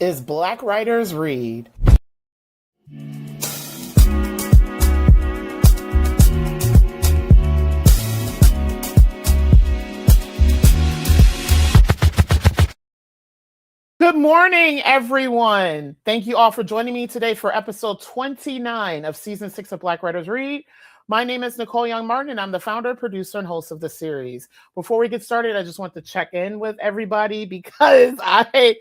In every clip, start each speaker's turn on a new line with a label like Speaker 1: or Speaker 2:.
Speaker 1: is Black Writers Read. Good morning, everyone. Thank you all for joining me today for episode 29 of season 6 of Black Writers Read. My name is Nicole Young Martin, and I'm the founder, producer, and host of the series. Before we get started, I just want to check in with everybody because I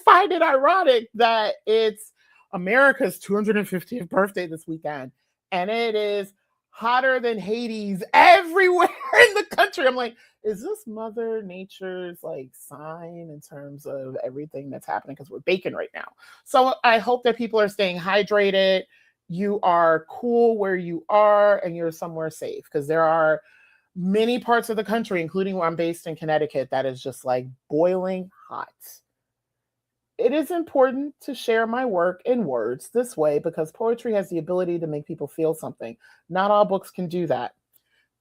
Speaker 1: find it ironic that it's America's 250th birthday this weekend, and it is hotter than Hades everywhere in the country. I'm like, is this Mother Nature's sign in terms of everything that's happening? Because we're baking right now. So I hope that people are staying hydrated. You are cool where you are and you're somewhere safe, because there are many parts of the country, including where I'm based in Connecticut, that is just boiling hot. It is important to share my work in words this way because poetry has the ability to make people feel something. Not all books can do that.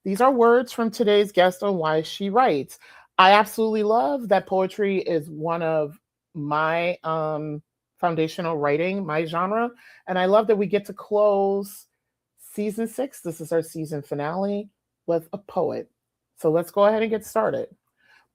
Speaker 1: These are words from today's guest on why she writes. I absolutely love that poetry is one of my foundational writing, my genre. And I love that we get to close season 6. This is our season finale with a poet. So let's go ahead and get started.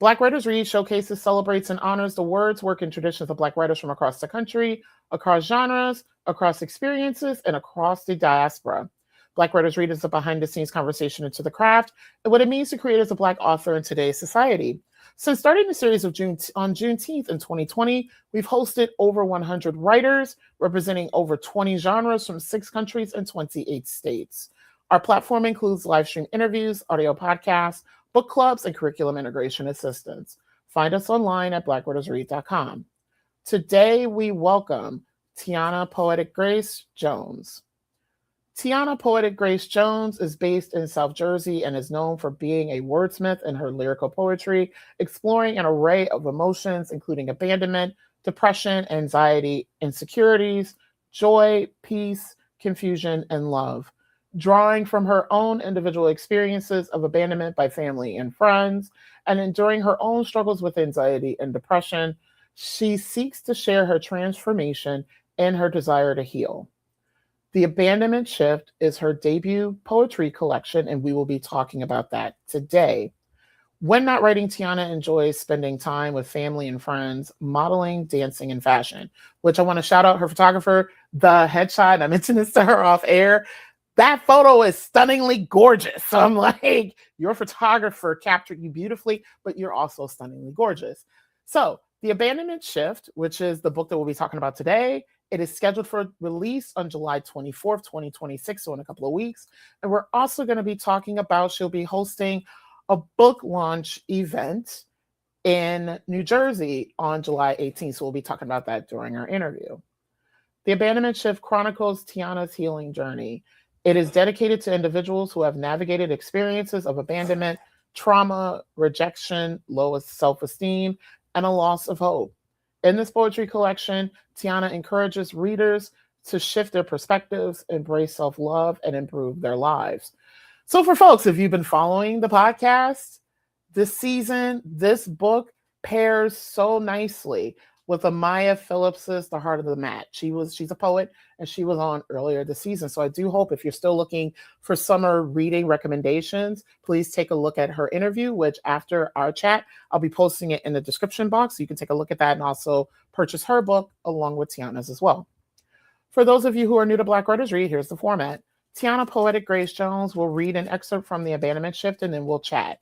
Speaker 1: Black Writers Read showcases, celebrates, and honors the words, work, and traditions of Black writers from across the country, across genres, across experiences, and across the diaspora. Black Writers Read is a behind-the-scenes conversation into the craft and what it means to create as a Black author in today's society. Since starting the series on Juneteenth in 2020, we've hosted over 100 writers representing over 20 genres from 6 countries and 28 states. Our platform includes live stream interviews, audio podcasts, book clubs, and curriculum integration assistance. Find us online at blackwritersread.com. Today, we welcome Tiana Poetic Grace Jones. Tiana Poetic Grace Jones is based in South Jersey and is known for being a wordsmith in her lyrical poetry, exploring an array of emotions, including abandonment, depression, anxiety, insecurities, joy, peace, confusion, and love. Drawing from her own individual experiences of abandonment by family and friends, and enduring her own struggles with anxiety and depression, she seeks to share her transformation and her desire to heal. The Abandonment Shift is her debut poetry collection, and we will be talking about that today. When not writing, Tiana enjoys spending time with family and friends, modeling, dancing, and fashion, which I want to shout out her photographer, the headshot. I mentioned this to her off air. That photo is stunningly gorgeous. So I'm like, your photographer captured you beautifully, but you're also stunningly gorgeous. So The Abandonment Shift, which is the book that we'll be talking about today, it is scheduled for release on July 24th, 2026, so in a couple of weeks. And we're also going to be talking about, she'll be hosting a book launch event in New Jersey on July 18th. So we'll be talking about that during our interview. The Abandonment Shift chronicles Tiana's healing journey. It is dedicated to individuals who have navigated experiences of abandonment, trauma, rejection, low self-esteem, and a loss of hope. In this poetry collection, Tiana encourages readers to shift their perspectives, embrace self-love, and improve their lives. So for folks, if you've been following the podcast this season, this book pairs so nicely with Amaya Phillips's The Heart of the Mat. She's a poet, and she was on earlier this season. So I do hope if you're still looking for summer reading recommendations, please take a look at her interview, which after our chat, I'll be posting it in the description box. So you can take a look at that and also purchase her book along with Tiana's as well. For those of you who are new to Black Writers Read, here's the format. Tiana Poetic Grace Jones will read an excerpt from The Abandonment Shift, and then we'll chat.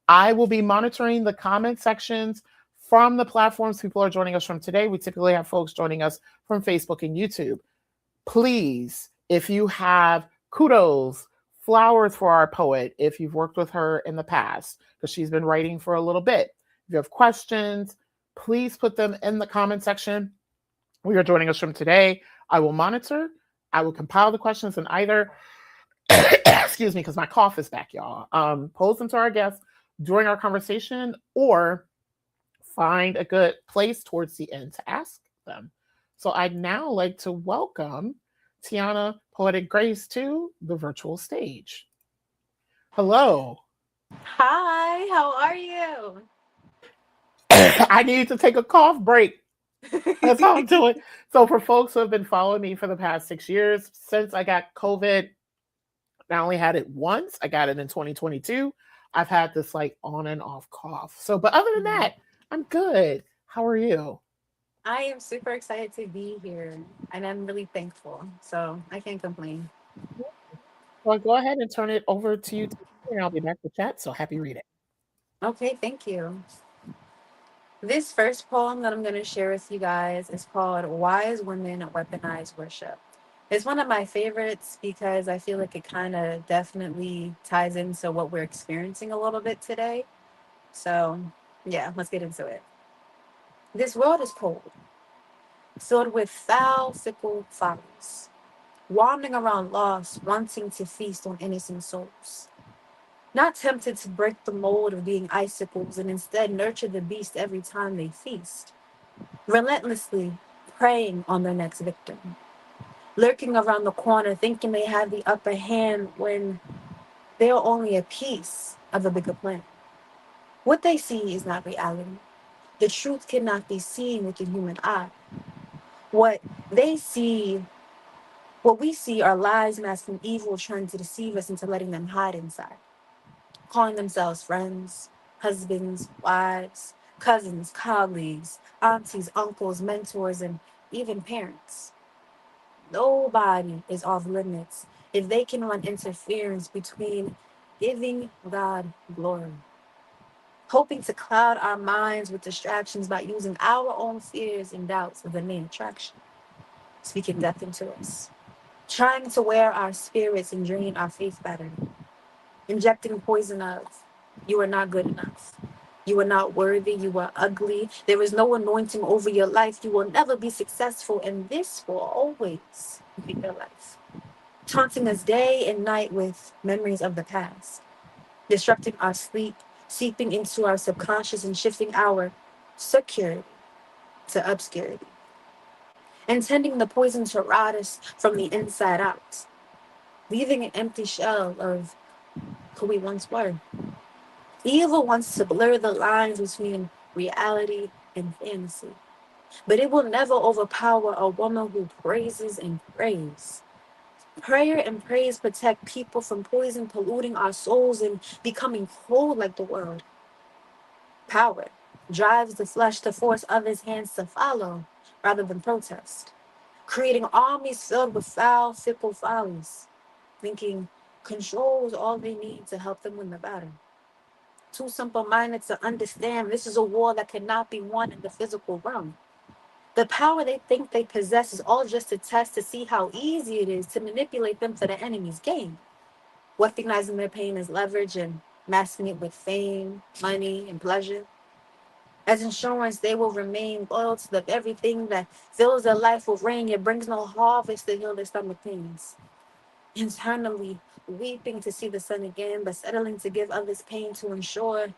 Speaker 1: I will be monitoring the comment sections from the platforms people are joining us from today. We typically have folks joining us from Facebook and YouTube. Please, if you have kudos, flowers for our poet, if you've worked with her in the past, because she's been writing for a little bit. If you have questions, please put them in the comment section. We are joining us from today. I will monitor. I will compile the questions and either, excuse me, because my cough is back, y'all, pose them to our guests during our conversation, or find a good place towards the end to ask them. So I'd now like to welcome Tiana Poetic Grace to the virtual stage. Hello.
Speaker 2: Hi, how are you?
Speaker 1: I needed to take a cough break That's how I'm doing. So for folks who have been following me for the past 6 years, since I got COVID, I only had it once. I got it in 2022. I've had this like on and off cough. So, but other than
Speaker 2: Mhm.
Speaker 1: that, I'm good. How are you?
Speaker 2: I am super excited to be here and I'm really thankful. So I can't complain.
Speaker 1: Well, go ahead and turn it over to you, and I'll be back to chat. So happy reading.
Speaker 2: Okay, thank you. This first poem that I'm going to share with you guys is called Wise Women Weaponize Worship. It's one of my favorites because I feel like it kind of definitely ties into what we're experiencing a little bit today. So, yeah, let's get into it. This world is cold, filled with foul, fickle follies, wandering around lost, wanting to feast on innocent souls. Not tempted to break the mold of being icicles and instead nurture the beast every time they feast. Relentlessly preying on their next victim. Lurking around the corner thinking they have the upper hand when they're only a piece of a bigger plan. What they see is not reality. The truth cannot be seen with the human eye. What they see, what we see are lies masking evil trying to deceive us into letting them hide inside. Calling themselves friends, husbands, wives, cousins, colleagues, aunties, uncles, mentors, and even parents. Nobody is off limits if they can run interference between giving God glory, hoping to cloud our minds with distractions by using our own fears and doubts as the main attraction, speaking death into us, trying to wear our spirits and drain our faith battery, injecting poison of, you are not good enough. You are not worthy. You are ugly. There is no anointing over your life. You will never be successful, and this will always be your life. Taunting us day and night with memories of the past, disrupting our sleep, seeping into our subconscious and shifting our security to obscurity, intending the poison to rot us from the inside out, leaving an empty shell of who we once were. Evil wants to blur the lines between reality and fantasy, but it will never overpower a woman who praises and prays. Prayer and praise protect people from poison polluting our souls and becoming cold like the world. Power drives the flesh to force others' hands to follow rather than protest, creating armies filled with foul, fickle follies, thinking control is all they need to help them win the battle. Too simple minded to understand this is a war that cannot be won in the physical realm. The power they think they possess is all just a test to see how easy it is to manipulate them for the enemy's gain, weaponizing their pain as leverage and masking it with fame, money, and pleasure. As insurance, they will remain loyal to the very thing that fills their life with rain, yet brings no harvest to heal their stomach pains. Internally, weeping to see the sun again, but settling to give others pain to ensure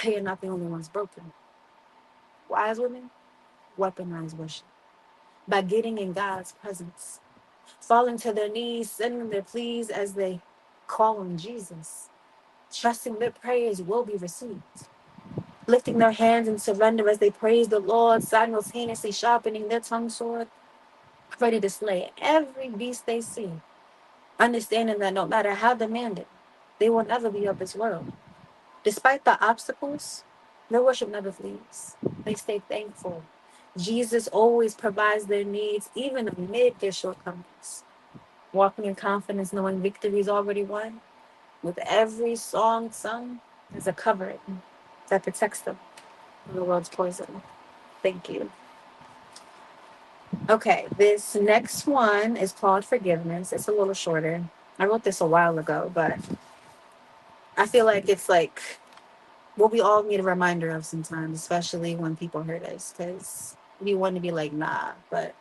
Speaker 2: they are not the only ones broken. Wise women weaponize worship by getting in God's presence, falling to their knees, sending their pleas as they call on Jesus, trusting their prayers will be received, lifting their hands in surrender as they praise the Lord, simultaneously sharpening their tongue sword, ready to slay every beast they see, understanding that no matter how demanding, they will never be of this world. Despite the obstacles, their worship never flees. They stay thankful. Jesus always provides their needs, even amid their shortcomings. Walking in confidence, knowing victory is already won, with every song sung is a covering that protects them from the world's poison. Thank you. Okay, this next one is called Forgiveness. It's a little shorter. I wrote this a while ago, but I feel like it's like what we all need a reminder of sometimes, especially when people hurt us, because we want to be like, nah, but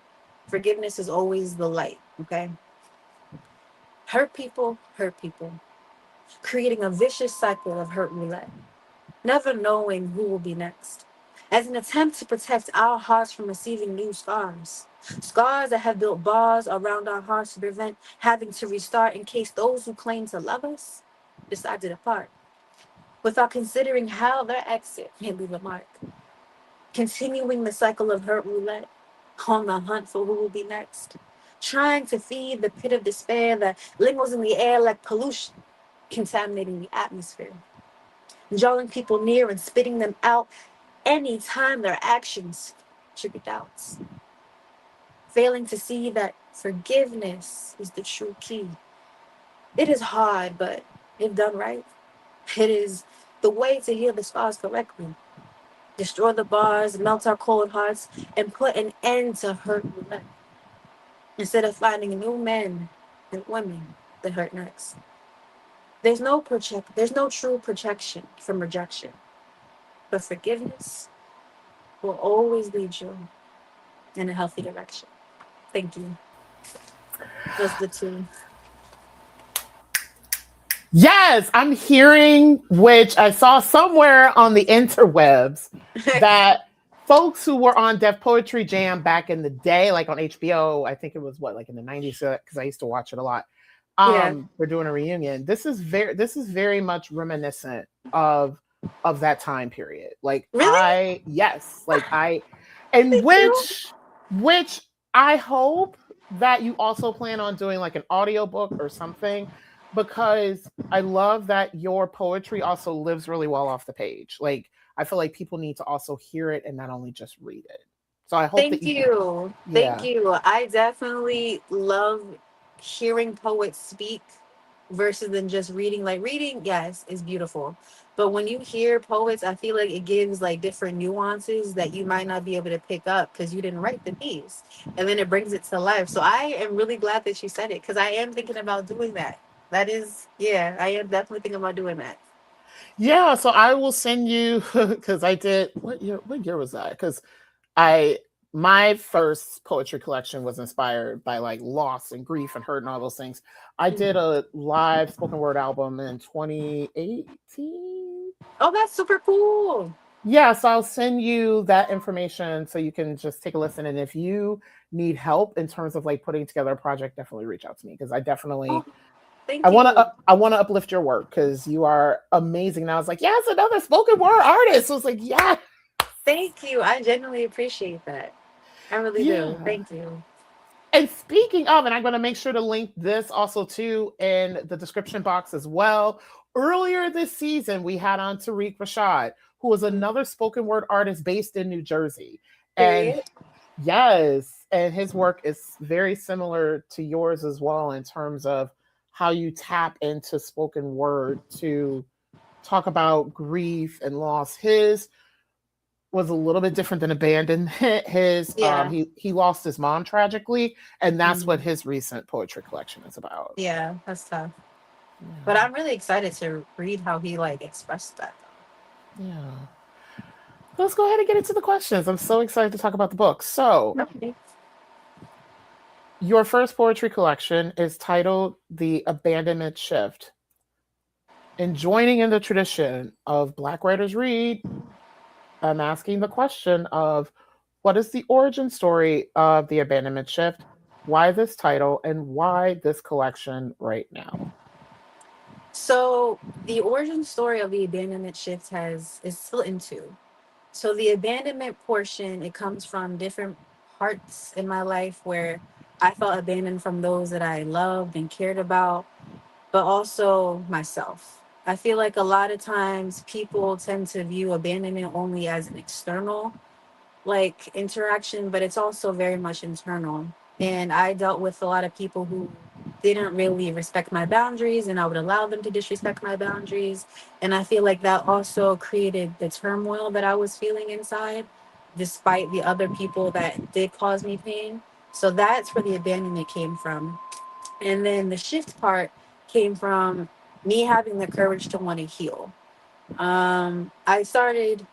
Speaker 2: forgiveness is always the light, okay? Hurt people, creating a vicious cycle of hurt roulette, never knowing who will be next. As an attempt to protect our hearts from receiving new scars, scars that have built bars around our hearts to prevent having to restart in case those who claim to love us decide to depart, without considering how their exit may leave a mark. continuing the cycle of hurt roulette, on the hunt for who will be next, trying to feed the pit of despair that lingers in the air like pollution, contaminating the atmosphere, drawing people near and spitting them out anytime their actions trigger doubts, failing to see that forgiveness is the true key. It is hard, but if done right, it is the way to heal the scars correctly, destroy the bars, melt our cold hearts, and put an end to hurt roulette, instead of finding new men and women that hurt next. There's no true protection from rejection, but forgiveness will always lead you in a healthy direction. Thank you. Those are the two.
Speaker 1: Yes, I'm hearing, which I saw somewhere on the interwebs, that folks who were on Def Poetry Jam back in the day, like on HBO, I think it was what, like in the 90s, because I used to watch it a lot.
Speaker 2: Yeah.
Speaker 1: We're doing a reunion. This is very much reminiscent of that time period. Like
Speaker 2: Really?
Speaker 1: and
Speaker 2: Thank you.
Speaker 1: which I hope that you also plan on doing like an audiobook or something, because I love that your poetry also lives really well off the page. Like I feel like people need to also hear it and not only just read it. So I hope that
Speaker 2: Thank
Speaker 1: you,
Speaker 2: you. Thank
Speaker 1: yeah.
Speaker 2: you. I definitely love hearing poets speak versus than just reading. Like reading, yes, is beautiful. But when you hear poets, I feel like it gives like different nuances that you might not be able to pick up because you didn't write the piece. And then it brings it to life. So I am really glad that you said it because I am thinking about doing that. That is, yeah, I am definitely thinking about doing that.
Speaker 1: Yeah, so I will send you because I did what year was that? Because I my first poetry collection was inspired by like loss and grief and hurt and all those things. I did
Speaker 2: Mhm.
Speaker 1: a live spoken word album in 2018.
Speaker 2: Oh, that's super cool.
Speaker 1: Yeah, so I'll send you that information so you can just take a listen. And if you need help in terms of like putting together a project, definitely reach out to me because
Speaker 2: Oh, thank you.
Speaker 1: I want to uplift your work because you are amazing. And I was like, yes, another spoken word artist. So I was like, yeah,
Speaker 2: Thank you. I genuinely appreciate that. I really do.
Speaker 1: yeah.
Speaker 2: Thank you.
Speaker 1: And speaking of, and I'm going to make sure to link this also too in the description box as well. Earlier this season, we had on Tariq Rashad, who was another spoken word artist based in New Jersey. And
Speaker 2: Period.
Speaker 1: yes, and his work is very similar to yours as well in terms of how you tap into spoken word to talk about grief and loss. His was a little bit different than Abandonment. His
Speaker 2: Yeah.
Speaker 1: he lost his mom tragically, and that's what
Speaker 2: Mhm.
Speaker 1: his recent poetry collection is about.
Speaker 2: Yeah, that's tough. But
Speaker 1: Yeah.
Speaker 2: I'm really excited to read how he like expressed that
Speaker 1: Yeah. Let's go ahead and get into the questions. I'm so excited to talk about the book. So,
Speaker 2: though. Okay.
Speaker 1: your first poetry collection is titled The Abandonment Shift. And joining in the tradition of Black Writers Read, I'm asking the question of what is the origin story of The Abandonment Shift? Why this title and why this collection right now?
Speaker 2: So the origin story of the abandonment shift has is split in two. So the abandonment portion, it comes from different parts in my life where I felt abandoned from those that I loved and cared about, but also myself. I feel like a lot of times people tend to view abandonment only as an external like interaction, but it's also very much internal. And I dealt with a lot of people who didn't really respect my boundaries, and I would allow them to disrespect my boundaries. And I feel like that also created the turmoil that I was feeling inside, despite the other people that did cause me pain. So that's where the abandonment came from. And then the shift part came from me having the courage to want to heal. I started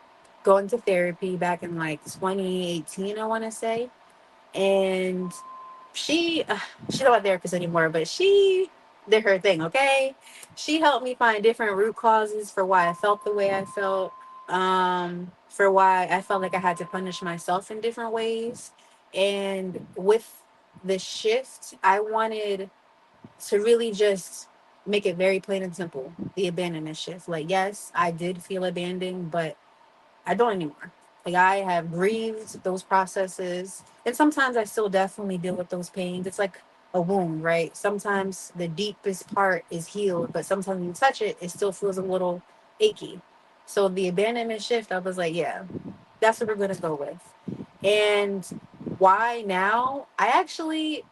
Speaker 2: going to therapy back in like 2018, I want to say, and she she's not a therapist anymore, but she did her thing. Okay, she helped me find different root causes for why I felt the way I felt, for why I felt like I had to punish myself in different ways, and with the shift, I wanted to really just make it very plain and simple, the abandonment shift. Like, yes, I did feel abandoned, but I don't anymore. Like I have grieved those processes, and sometimes I still definitely deal with those pains. It's like a wound, right? Sometimes the deepest part is healed, but sometimes when you touch it, it still feels a little achy. So the abandonment shift, I was like, yeah, that's what we're gonna go with. And why now? I actually,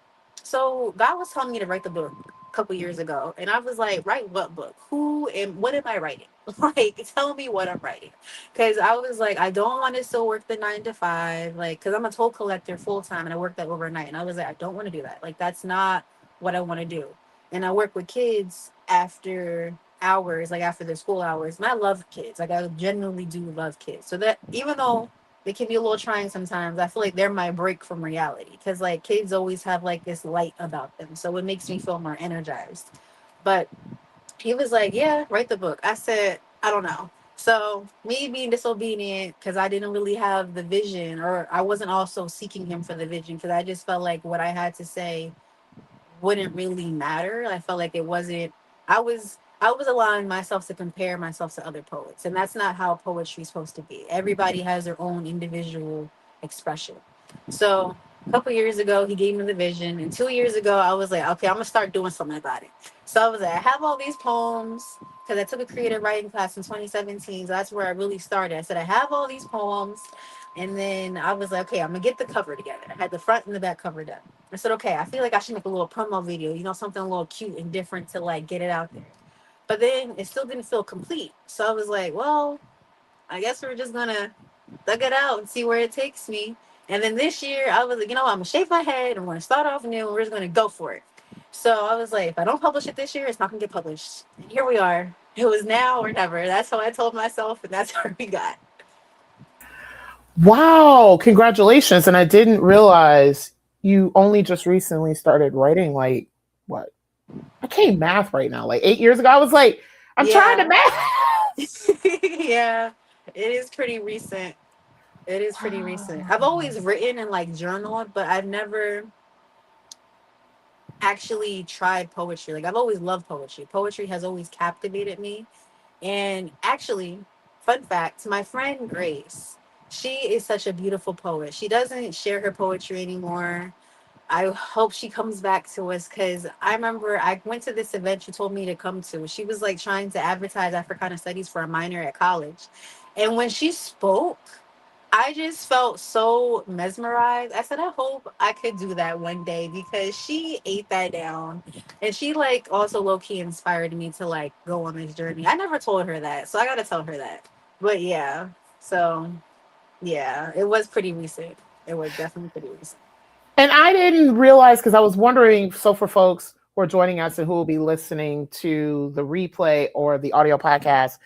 Speaker 2: so God was telling me to write the book a couple years ago, and I was like, write what book? Who and what am I writing? Like, tell me what I'm writing, because I was like, I don't want to still work the 9 to 5, like, because I'm a toll collector full time, and I work that overnight, and I was like, I don't want to do that. Like, that's not what I want to do. And I work with kids after hours, like after their school hours, and I love kids. Like, I genuinely do love kids. So that even though they can be a little trying sometimes, I feel like they're my break from reality, because like kids always have like this light about them, so it makes me feel more energized. But he was like, yeah, write the book. I said, I don't know. So me being disobedient because I didn't really have the vision, or I wasn't also seeking him for the vision, because I just felt like what I had to say wouldn't really matter. I felt like it wasn't. I was allowing myself to compare myself to other poets, and that's not how poetry is supposed to be. Everybody has their own individual expression. So a couple years ago, he gave me the vision, and 2 years ago, I was like, okay, I'm gonna start doing something about it. So I was like, I have all these poems because I took a creative writing class in 2017. So that's where I really started. I said, I have all these poems. And then I was like, okay, I'm gonna get the cover together. I had the front and the back cover done. I said, okay, I feel like I should make a little promo video, something a little cute and different to like get it out there. But then it still didn't feel complete. So I was like, well, I guess we're just gonna thug it out and see where it takes me. And then this year I was like, I'm gonna shave my head. I'm gonna start off new and we're just gonna go for it. So I was like, if I don't publish it this year, it's not gonna get published. And here we are. It was now or never. That's how I told myself, and that's where we got.
Speaker 1: Wow, congratulations. And I didn't realize you only just recently started writing, like, what? I can't math right now. Like 8 years ago, I was like, I'm trying to
Speaker 2: Yeah.
Speaker 1: math.
Speaker 2: Yeah. It is pretty recent. It is pretty recent. I've
Speaker 1: Wow.
Speaker 2: always written and like journaled, but I've never actually tried poetry. Like I've always loved poetry. Poetry has always captivated me. And actually, fun fact, my friend Grace, she is such a beautiful poet. She doesn't share her poetry anymore. I hope she comes back to us, because I remember I went to this event she told me to come to. She was like trying to advertise Africana studies for a minor at college. And when she spoke, I just felt so mesmerized. I said, I hope I could do that one day, because she ate that down. And she like also low key inspired me to like go on this journey. I never told her that. So I gotta tell her that. But yeah. So yeah, it was pretty recent. It was definitely pretty recent.
Speaker 1: And I didn't realize, because I was wondering, so for folks who are joining us and who will be listening to the replay or the audio podcast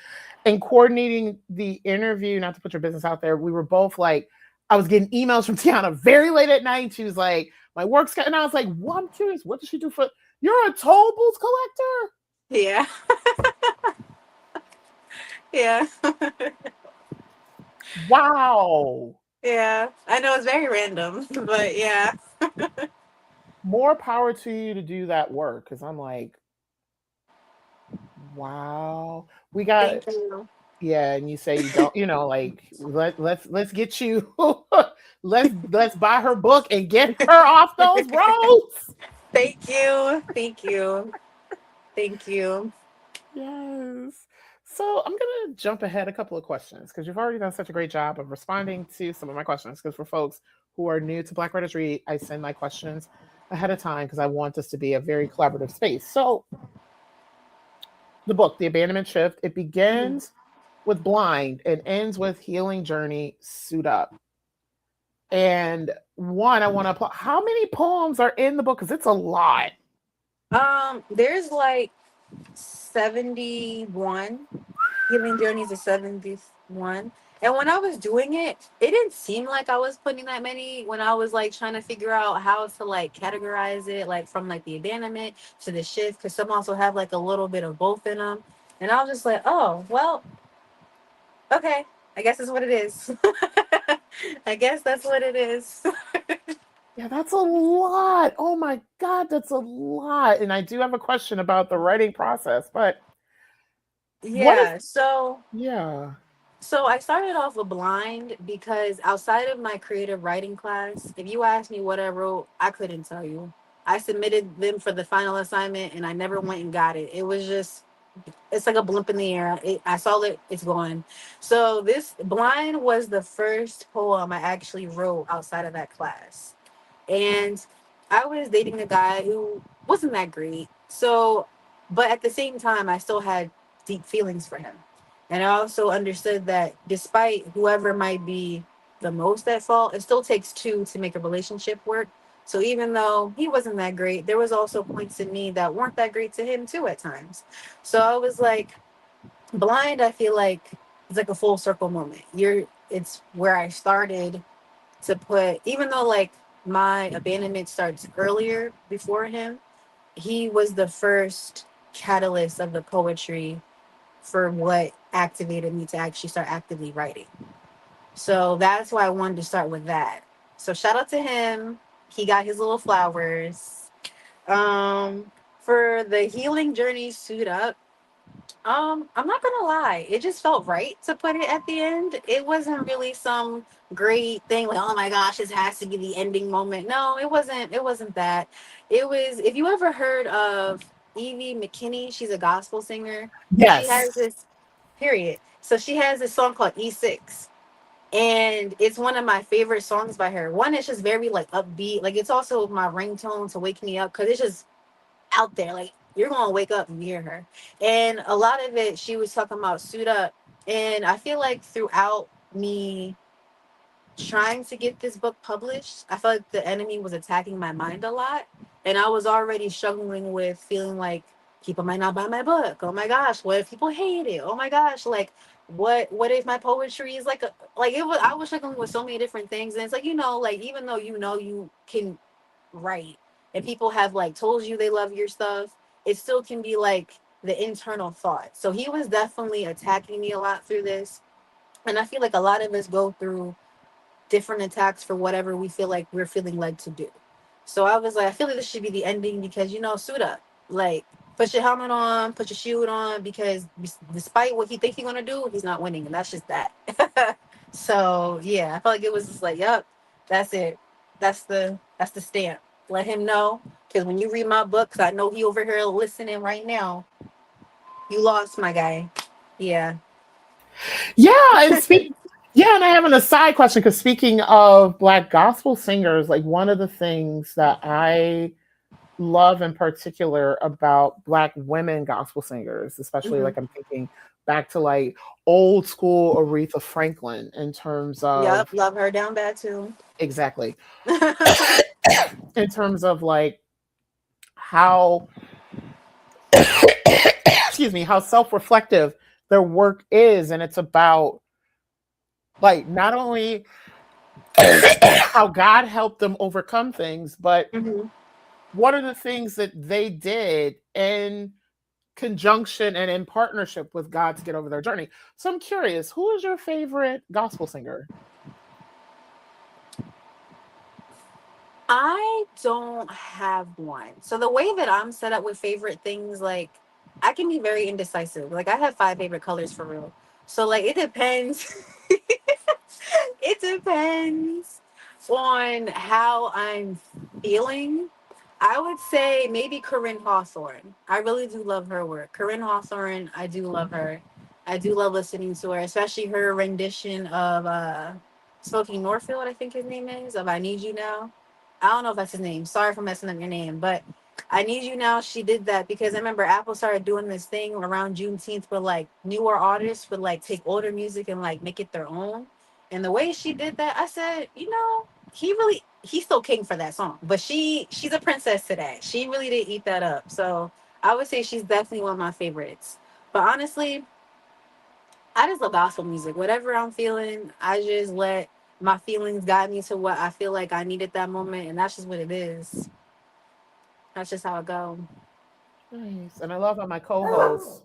Speaker 1: and coordinating the interview, not to put your business out there, we were both like, I was getting emails from Tiana very late at night. She was like, my work's got, and I was like, well, I'm curious, what does she do for, you're a toll booth collector?
Speaker 2: Yeah. Yeah.
Speaker 1: Wow.
Speaker 2: Yeah. I know it's very random, but yeah.
Speaker 1: More power to you to do that work. Cause I'm like, wow. We got,
Speaker 2: Thank you.
Speaker 1: yeah, and you say you don't, like let's get you let's buy her book and get her off those roads.
Speaker 2: Thank you. Thank you. Thank you.
Speaker 1: Yes. So I'm gonna jump ahead a couple of questions because you've already done such a great job of responding to some of my questions. Because for folks who are new to Black Writers Read, I send my questions ahead of time because I want this to be a very collaborative space. So the book, The Abandonment Shift, it
Speaker 2: Mhm.
Speaker 1: begins with blind and ends with healing journey, suit up. And one, I want to apply. How many poems are in the book? Because it's a lot.
Speaker 2: There's like 71. Healing Journeys is 71. And when I was doing it, it didn't seem like I was putting that many when I was like trying to figure out how to like categorize it, like from like the abandonment to the shift, because some also have like a little bit of both in them. And I was just like, oh, well, okay. I guess that's what it is. I guess that's what it is.
Speaker 1: Yeah, that's a lot. Oh my God, that's a lot. And I do have a question about the writing process, but what is,
Speaker 2: Yeah. So
Speaker 1: yeah.
Speaker 2: So I started off with blind because outside of my creative writing class, if you asked me what I wrote, I couldn't tell you. I submitted them for the final assignment and I never went and got it. It was just, it's like a blimp in the air. I saw it, it's gone. So this blind was the first poem I actually wrote outside of that class. And I was dating a guy who wasn't that great. So, but at the same time, I still had deep feelings for him. And I also understood that despite whoever might be the most at fault, it still takes two to make a relationship work. So even though he wasn't that great, there was also points in me that weren't that great to him too at times. So I was like, blind, I feel like it's like a full circle moment. It's where I started to put, even though like my abandonment starts earlier before him, he was the first catalyst of the poetry for what activated me to actually start actively writing. So that's why I wanted to start with that. So shout out to him. He got his little flowers. For the healing journey suit up, I'm not gonna lie, it just felt right to put it at the end. It wasn't really some great thing like, oh my gosh, this has to be the ending moment. No, it wasn't that. It was, if you ever heard of Evie McKinney, she's a gospel singer. She has
Speaker 1: Yes.
Speaker 2: this period. So she has this song called E6. And it's one of my favorite songs by her. One, it's just very like upbeat. Like it's also my ringtone to wake me up because it's just out there. Like you're gonna wake up and hear her. And a lot of it, she was talking about suit up. And I feel like throughout me trying to get this book published, I felt like the enemy was attacking my mind a lot. And I was already struggling with feeling like people might not buy my book. Oh my gosh, what if people hate it? Oh my gosh, like what if my poetry is like a, like it was, I was struggling with so many different things. And it's like, like even though you can write and people have like told you they love your stuff, it still can be like the internal thought. So he was definitely attacking me a lot through this. And I feel like a lot of us go through different attacks for whatever we feel like we're feeling led to do. So I was like, I feel like this should be the ending because, suit up. Like, put your helmet on, put your shield on, because despite what he thinks he's gonna do, he's not winning, and that's just that. So yeah, I felt like it was just like, yep, that's it. That's the stamp. Let him know, because when you read my book, 'cause I know he over here listening right now, you lost, my guy. Yeah.
Speaker 1: Yeah, and I have an aside question because speaking of Black gospel singers, like one of the things that I love in particular about Black women gospel singers, especially
Speaker 2: Hmm.
Speaker 1: like I'm thinking back to like old school Aretha Franklin in terms
Speaker 2: Yep.
Speaker 1: of
Speaker 2: Love her down bad too.
Speaker 1: exactly in terms of like how excuse me, how self-reflective their work is, and it's about like not only how God helped them overcome things, but
Speaker 2: Hmm.
Speaker 1: what are the things that they did in conjunction and in partnership with God to get over their journey. So I'm curious, who is your favorite gospel singer?
Speaker 2: I don't have one. So the way that I'm set up with favorite things, like I can be very indecisive. Like I have five favorite colors for real. So like it depends. It depends on how I'm feeling. I would say maybe Corinne Hawthorne. I really do love her work. Corinne Hawthorne, I do love her. I do love listening to her, especially her rendition of Smokey Norfield, I think his name is, of I Need You Now. I don't know if that's his name. Sorry for messing up your name, but I Need You Now, she did that because I remember Apple started doing this thing around Juneteenth where like newer artists would like take older music and like make it their own. And the way she did that, I said, he's still king for that song. But she's a princess to that. She really did eat that up. So I would say she's definitely one of my favorites. But honestly, I just love gospel music. Whatever I'm feeling, I just let my feelings guide me to what I feel like I need at that moment, and that's just what it is. That's just how it go.
Speaker 1: Nice. And I love how my co-hosts,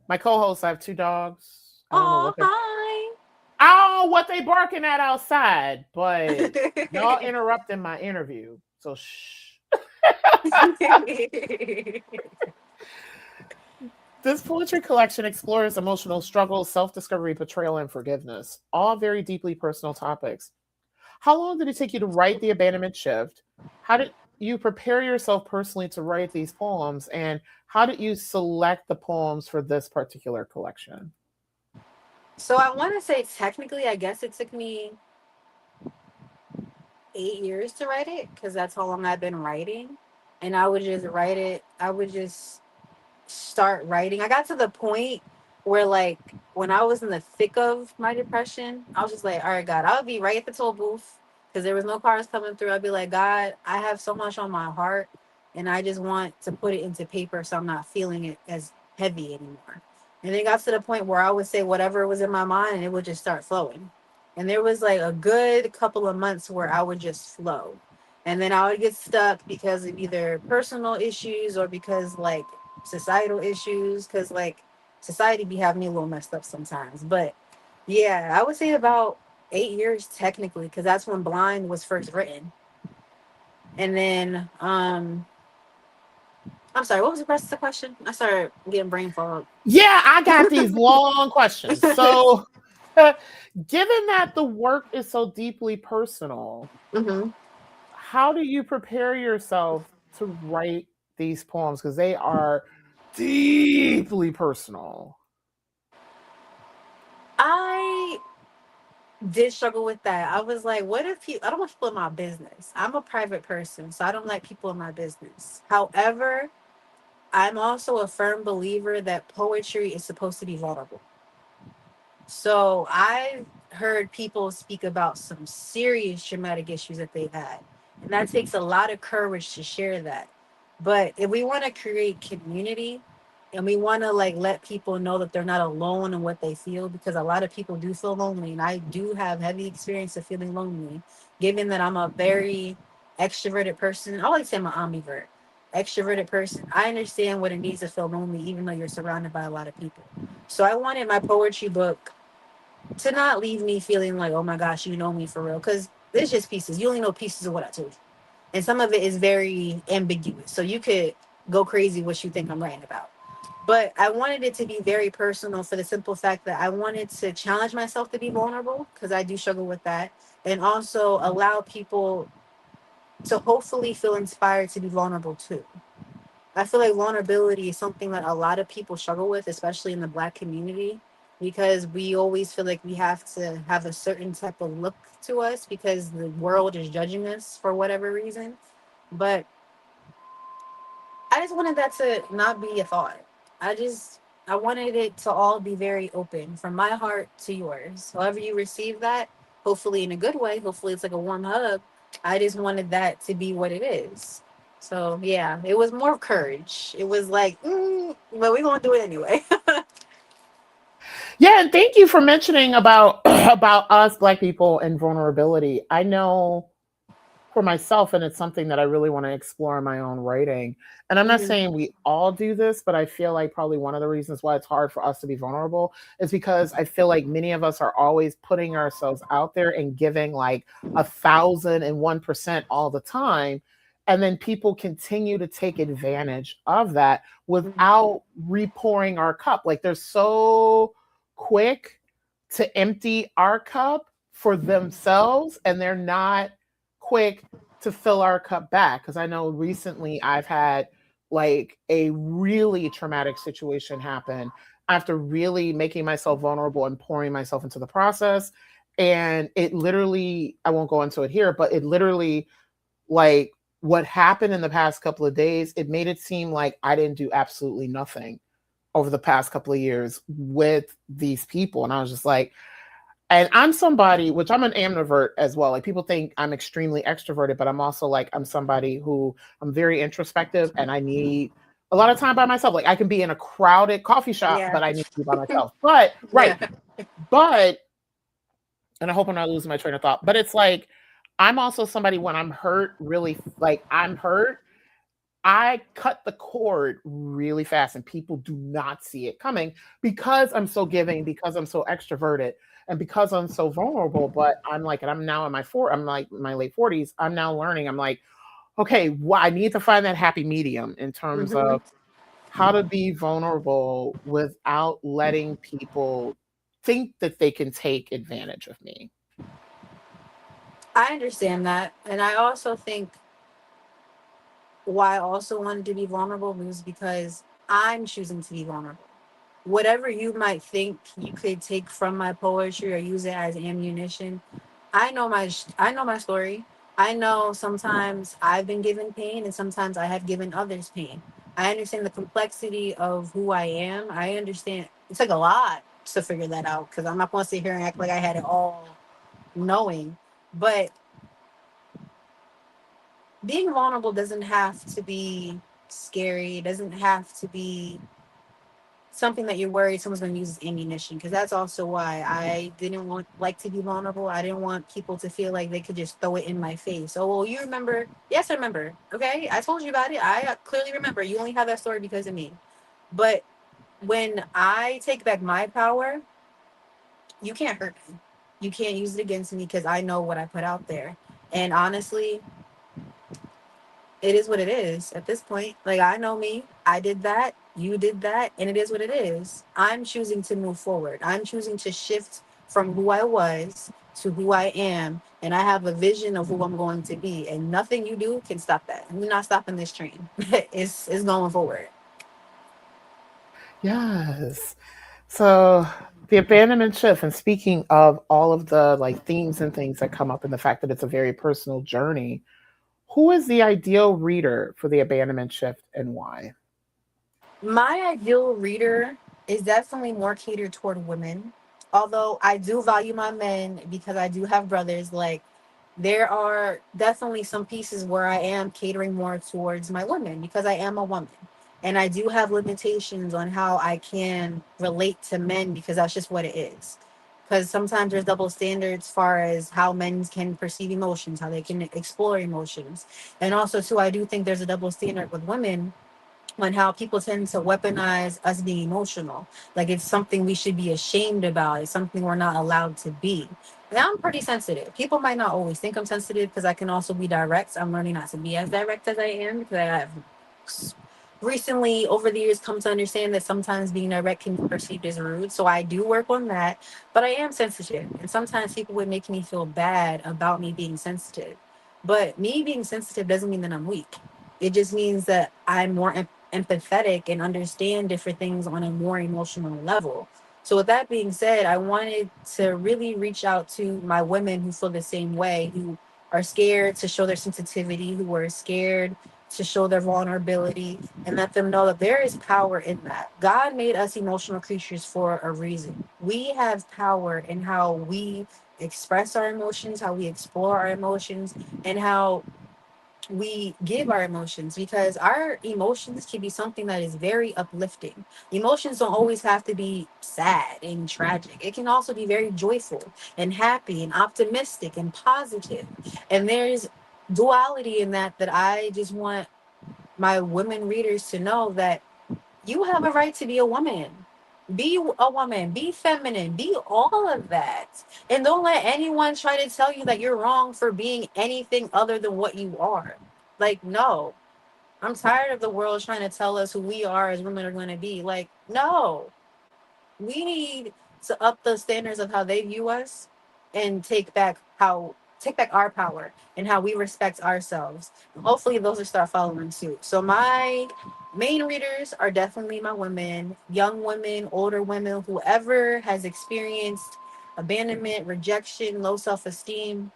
Speaker 1: I have two dogs. I don't know
Speaker 2: Oh,
Speaker 1: what they're
Speaker 2: hi.
Speaker 1: what they barking at outside, but y'all interrupting my interview. So shh. This poetry collection explores emotional struggle, self discovery, betrayal, and forgiveness, all very deeply personal topics. How long did it take you to write The Abandonment Shift? How did you prepare yourself personally to write these poems? And how did you select the poems for this particular collection?
Speaker 2: So I want to say technically, I guess it took me 8 years to write it because that's how long I've been writing. And I would just write it. I would just start writing. I got to the point where, like, when I was in the thick of my depression, I was just like, all right, God, I would be right at the toll booth because there was no cars coming through. I'd be like, God, I have so much on my heart and I just want to put it into paper so I'm not feeling it as heavy anymore. And it got to the point where I would say whatever was in my mind and it would just start flowing. And there was like a good couple of months where I would just flow. And then I would get stuck because of either personal issues or because like societal issues, because like society be having me a little messed up sometimes. But yeah, I would say about 8 years technically, because that's when Blind was first written. And then I'm sorry, what was the rest of the question? I started getting brain fog.
Speaker 1: Yeah, I got these long questions. So, given that the work is so deeply personal,
Speaker 2: Hmm.
Speaker 1: how do you prepare yourself to write these poems? Because they are deeply personal.
Speaker 2: I did struggle with that. I was like, what if I don't want people in my business. I'm a private person, so I don't like people in my business. However, I'm also a firm believer that poetry is supposed to be vulnerable. So I've heard people speak about some serious traumatic issues that they've had. And that takes a lot of courage to share that. But if we want to create community and we want to like let people know that they're not alone in what they feel, because a lot of people do feel lonely, and I do have heavy experience of feeling lonely, given that I'm a very extroverted person. I always say I'm an ambivert. Extroverted person. I understand what it means to feel lonely, even though you're surrounded by a lot of people. So I wanted my poetry book to not leave me feeling like, oh my gosh, you know me for real. Because there's just pieces. You only know pieces of what I told you. And some of it is very ambiguous. So you could go crazy what you think I'm writing about. But I wanted it to be very personal for the simple fact that I wanted to challenge myself to be vulnerable because I do struggle with that. And also allow people to hopefully feel inspired to be vulnerable too. I feel like vulnerability is something that a lot of people struggle with, especially in the Black community, because we always feel like we have to have a certain type of look to us because the world is judging us for whatever reason. But I just wanted that to not be a thought. I wanted it to all be very open from my heart to yours. However you receive that, hopefully in a good way, hopefully it's like a warm hug. I just wanted that to be what it is. So yeah, it was more courage. It was like, but we're gonna do it anyway.
Speaker 1: Yeah, and thank you for mentioning about about us Black people and vulnerability. I know for myself, and it's something that I really want to explore in my own writing. And I'm not
Speaker 2: Hmm.
Speaker 1: saying we all do this, but I feel like probably one of the reasons why it's hard for us to be vulnerable is because I feel like many of us are always putting ourselves out there and giving like 1,001% all the time. And then people continue to take advantage of that without repouring our cup. Like they're so quick to empty our cup for themselves, and they're not quick to fill our cup back. Because I know recently I've had like a really traumatic situation happen after really making myself vulnerable and pouring myself into the process. And it literally, I won't go into it here, but it literally, like, what happened in the past couple of days, it made it seem like I didn't do absolutely nothing over the past couple of years with these people. And I was just like, and I'm somebody, which I'm an ambivert as well. Like people think I'm extremely extroverted, but I'm also like, I'm somebody who I'm very introspective and I need a lot of time by myself. Like I can be in a crowded coffee shop,
Speaker 2: Yeah,
Speaker 1: but I need to be by myself. But, right.
Speaker 2: yeah,
Speaker 1: But, and I hope I'm not losing my train of thought, but it's like, I'm also somebody when I'm hurt, really like I'm hurt, I cut the cord really fast and people do not see it coming because I'm so giving, because I'm so extroverted, and because I'm so vulnerable. But I'm like, and I'm now in I'm like my late 40s. I'm now learning. I'm like, okay, well, I need to find that happy medium in terms
Speaker 2: hmm
Speaker 1: of how to be vulnerable without letting people think that they can take advantage of me.
Speaker 2: I understand that. And I also think why I also wanted to be vulnerable was because I'm choosing to be vulnerable. Whatever you might think you could take from my poetry or use it as ammunition, I know my story. I know sometimes I've been given pain and sometimes I have given others pain. I understand the complexity of who I am. I understand it took a lot to figure that out because I'm not going to sit here and act like I had it all knowing. But being vulnerable doesn't have to be scary. It doesn't have to be something that you're worried someone's going to use as ammunition, because that's also why I didn't want like to be vulnerable. I didn't want people to feel like they could just throw it in my face. Oh, well, you remember? Yes, I remember. Okay, I told you about it. I clearly remember. You only have that story because of me. But when I take back my power, you can't hurt me. You can't use it against me because I know what I put out there. And honestly, it is what it is at this point. Like, I know me, I did that, you did that, and it is what it is. I'm choosing to move forward. I'm choosing to shift from who I was to who I am, and I have a vision of who I'm going to be. And nothing you do can stop that. We're not stopping this train. It's going forward.
Speaker 1: Yes. So the abandonment shift, and speaking of all of the like themes and things that come up in the fact that it's a very personal journey, who is the ideal reader for the abandonment shift and why?
Speaker 2: My ideal reader is definitely more catered toward women. Although I do value my men because I do have brothers. Like, there are definitely some pieces where I am catering more towards my women because I am a woman. And I do have limitations on how I can relate to men because that's just what it is. Because sometimes there's double standards as far as how men can perceive emotions, how they can explore emotions. And also, too, I do think there's a double standard with women on how people tend to weaponize us being emotional. Like, it's something we should be ashamed about. It's something we're not allowed to be. And I'm pretty sensitive. People might not always think I'm sensitive because I can also be direct. I'm learning not to be as direct as I am because I have recently, over the years, come to understand that sometimes being direct can be perceived as rude. So I do work on that. But I am sensitive. And sometimes people would make me feel bad about me being sensitive. But me being sensitive doesn't mean that I'm weak. It just means that I'm more empathetic and understand different things on a more emotional level. So with that being said, I wanted to really reach out to my women who feel the same way, who are scared to show their sensitivity, who are scared to show their vulnerability, and let them know that there is power in that. God made us emotional creatures for a reason. We have power in how we express our emotions, how we explore our emotions, and how we give our emotions, because our emotions can be something that is very uplifting. Emotions don't always have to be sad and tragic. It can also be very joyful and happy and optimistic and positive. And there's duality in that I just want my women readers to know that you have a right to be a woman. Be a woman, be feminine, be all of that. And don't let anyone try to tell you that you're wrong for being anything other than what you are. Like, no. I'm tired of the world trying to tell us who we are as women are going to be. Like, no. We need to up the standards of how they view us and take back our power and how we respect ourselves. Hopefully those will start following suit. So my main readers are definitely my women, young women, older women, whoever has experienced abandonment, rejection, low self-esteem,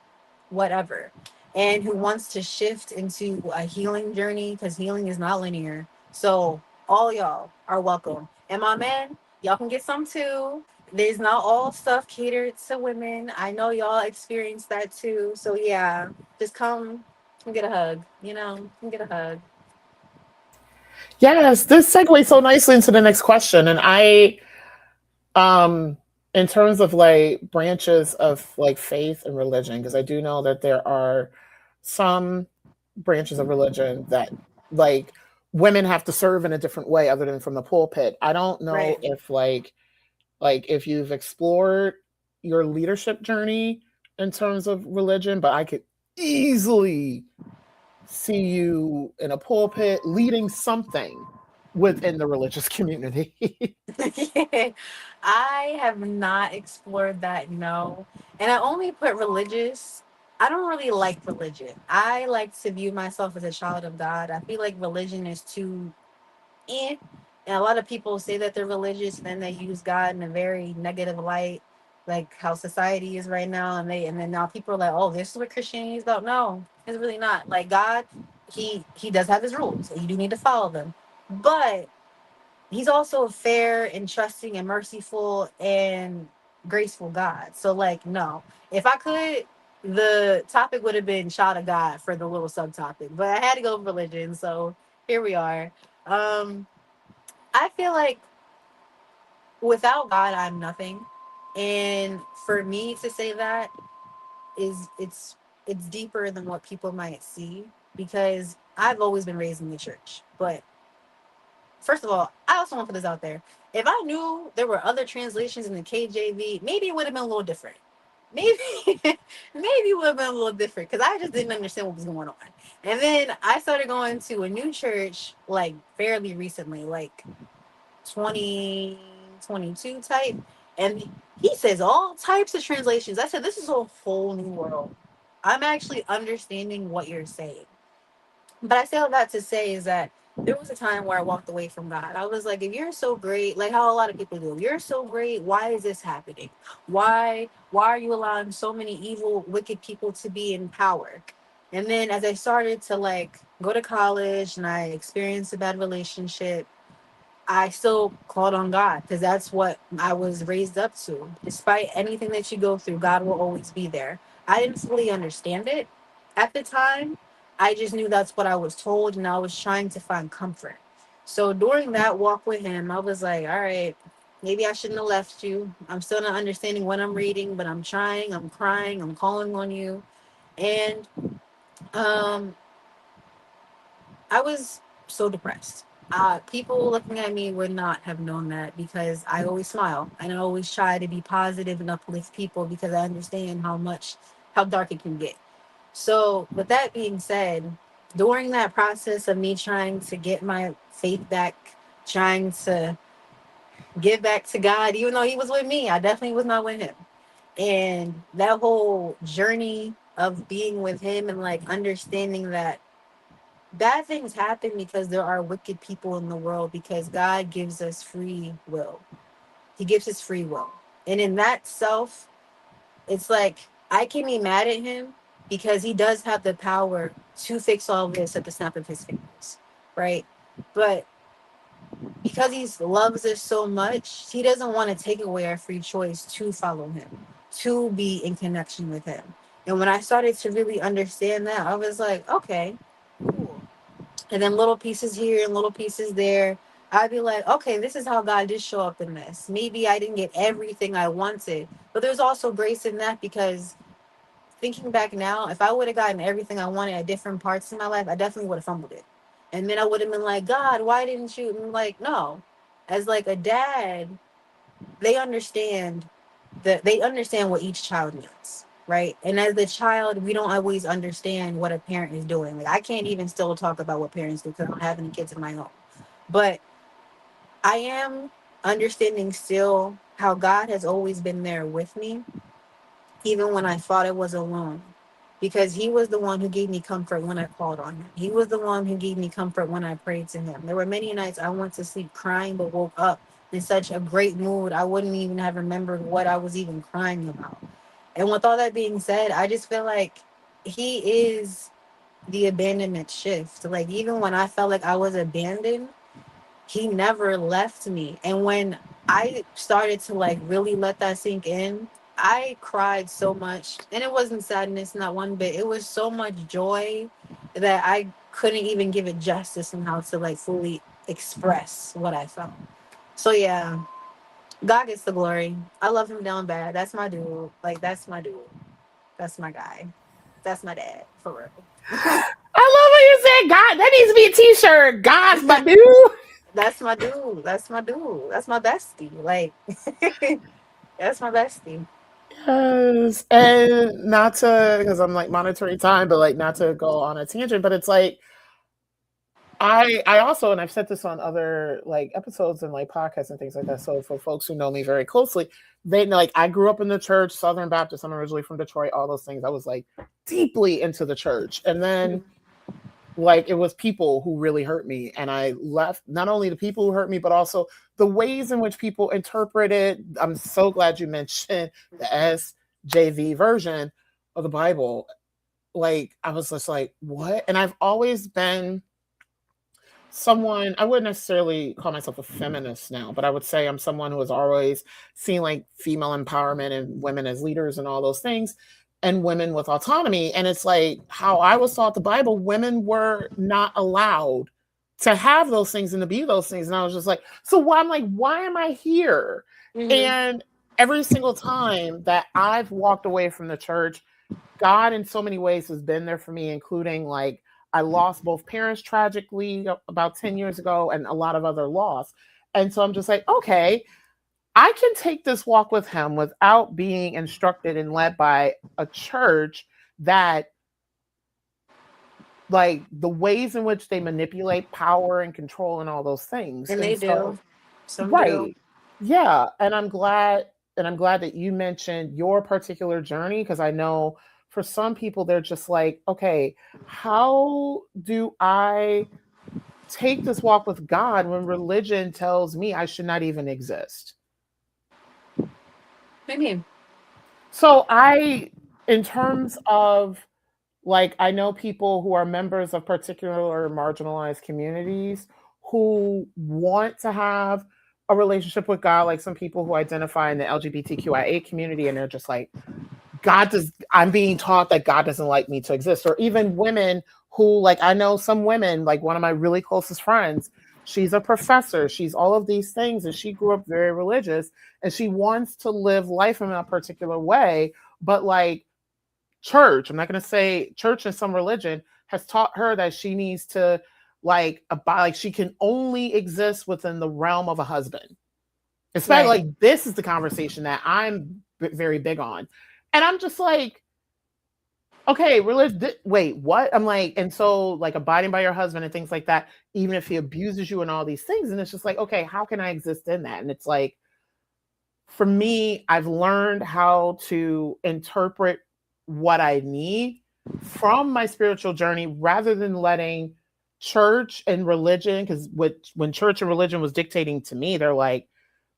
Speaker 2: whatever, and who wants to shift into a healing journey, because healing is not linear. So all y'all are welcome. And my man, y'all can get some too. There's not all stuff catered to women. I know y'all experience that too. So yeah, just come get a hug. Come get a hug.
Speaker 1: Yes, this segues so nicely into the next question. And um, in terms of like branches of like faith and religion, because I do know that there are some branches of religion that like women have to serve in a different way other than from the pulpit. I don't know
Speaker 2: Right.
Speaker 1: if like if you've explored your leadership journey in terms of religion, but I could easily see you in a pulpit leading something. within the religious community.
Speaker 2: Yeah. I have not explored that, no. And I only put religious. I don't really like religion. I like to view myself as a child of God. I feel like religion is too eh. And a lot of people say that they're religious and then they use God in a very negative light, like how society is right now. And then now people are like, oh, this is what Christianity is about. No, it's really not. Like God, he does have his rules. And you do need to follow them. But he's also a fair and trusting and merciful and graceful God. So like no. If I could, the topic would have been child of God for the little subtopic. But I had to go with religion, so here we are. Um I feel like without God I'm nothing. And for me to say that is it's deeper than what people might see because I've always been raised in the church. But first of all, I also want to put this out there. If I knew there were other translations in the KJV, maybe it would have been a little different. Maybe, maybe it would have been a little different because I just didn't understand what was going on. And then I started going to a new church like fairly recently, like 2022 type. And he says all types of translations. I said, this is a whole new world. I'm actually understanding what you're saying. But I say all that to say is that there was a time where I walked away from God. I was like, if you're so great, like how a lot of people do, if you're so great, why is this happening? Why are you allowing so many evil, wicked people to be in power? And then as I started to like go to college and I experienced a bad relationship, I still called on God because that's what I was raised up to. Despite anything that you go through, God will always be there. I didn't fully understand it at the time. I just knew that's what I was told, and I was trying to find comfort. So during that walk with Him, I was like, all right, maybe I shouldn't have left you. I'm still not understanding what I'm reading, but I'm trying, I'm crying, I'm calling on you. And um, I was so depressed. People looking at me would not have known that because I always smile and I always try to be positive and uplift people because I understand how dark it can get. So, with that being said, during that process of me trying to get my faith back, trying to give back to God, even though He was with me, I definitely was not with Him. And that whole journey of being with Him and like understanding that bad things happen because there are wicked people in the world because God gives us free will. He gives us free will. And in that self, it's like I can be mad at him because he does have the power to fix all this at the snap of his fingers. Right. But because he loves us so much, he doesn't want to take away our free choice to follow him, to be in connection with him. And when I started to really understand that, I was like, okay, cool. And then little pieces here and little pieces there. I'd be like, okay, this is how God did show up in this. Maybe I didn't get everything I wanted, but there's also grace in that because thinking back now, if I would have gotten everything I wanted at different parts in my life, I definitely would have fumbled it. And then I would have been like, God, why didn't you? And I'm like, no. As like a dad, they understand they understand what each child needs, right? And as the child, we don't always understand what a parent is doing. Like I can't even still talk about what parents do because I don't have any kids of my own. But I am understanding still how God has always been there with me, even when I thought I was alone. Because he was the one who gave me comfort when I called on him. He was the one who gave me comfort when I prayed to him. There were many nights I went to sleep crying but woke up in such a great mood I wouldn't even have remembered what I was even crying about. And with all that being said, I just feel like he is the abandonment shift. Like even when I felt like I was abandoned, he never left me. And when I started to like really let that sink in, I cried so much. And it wasn't sadness, not one bit. It was so much joy that I couldn't even give it justice and how to like fully express what I felt. So yeah, God gets the glory. I love him down bad. That's my dude. Like that's my dude. That's my guy. That's my dad, for real.
Speaker 1: I love what you said. God, that needs to be a t-shirt. God's my dude.
Speaker 2: That's my dude. That's my dude. That's my bestie. Like that's my bestie.
Speaker 1: Yes. And not to, because I'm like monitoring time, but like not to go on a tangent, but it's like I also, and I've said this on other like episodes and like podcasts and things like that. So for folks who know me very closely, they know like I grew up in the church, Southern Baptist. I'm originally from Detroit. All those things. I was like deeply into the church, and then like it was people who really hurt me, and I left. Not only the people who hurt me, but also the ways in which people interpret it. I'm so glad you mentioned the SJV version of the Bible. Like I was just like, what? And I've always been someone, I wouldn't necessarily call myself a feminist now, but I would say I'm someone who has always seen like female empowerment and women as leaders and all those things and women with autonomy. And it's like how I was taught the Bible, women were not allowed to have those things and to be those things. And I was just like, so why I'm like, why am I here?
Speaker 2: Mm-hmm.
Speaker 1: And every single time that I've walked away from the church, God in so many ways has been there for me, including like I lost both parents tragically about 10 years ago and a lot of other loss. And so I'm just like, okay, I can take this walk with him without being instructed and led by a church that like the ways in which they manipulate power and control and all those things.
Speaker 2: And
Speaker 1: And
Speaker 2: they do.
Speaker 1: so
Speaker 2: Some do.
Speaker 1: right. Yeah, and I'm glad that you mentioned your particular journey because I know for some people they're just like, okay, how do I take this walk with God when religion tells me I should not even exist?
Speaker 2: Maybe.
Speaker 1: So I in terms of like I know people who are members of particular marginalized communities who want to have a relationship with God, like some people who identify in the LGBTQIA community, and they're just like, God does, I'm being taught that God doesn't like me to exist. Or even women who, like, I know some women, like one of my really closest friends, she's a professor, she's all of these things, and she grew up very religious, and she wants to live life in a particular way, but like, church, I'm not going to say church and some religion has taught her that she needs to like abide, like she can only exist within the realm of a husband. Especially
Speaker 2: Right.
Speaker 1: like this is the conversation that I'm very big on. And I'm just like, okay, religion, wait, what? I'm like, and so like abiding by your husband and things like that, even if he abuses you and all these things. And it's just like, okay, how can I exist in that? And it's like, for me, I've learned how to interpret what I need from my spiritual journey rather than letting church and religion, because when church and religion was dictating to me, they're like,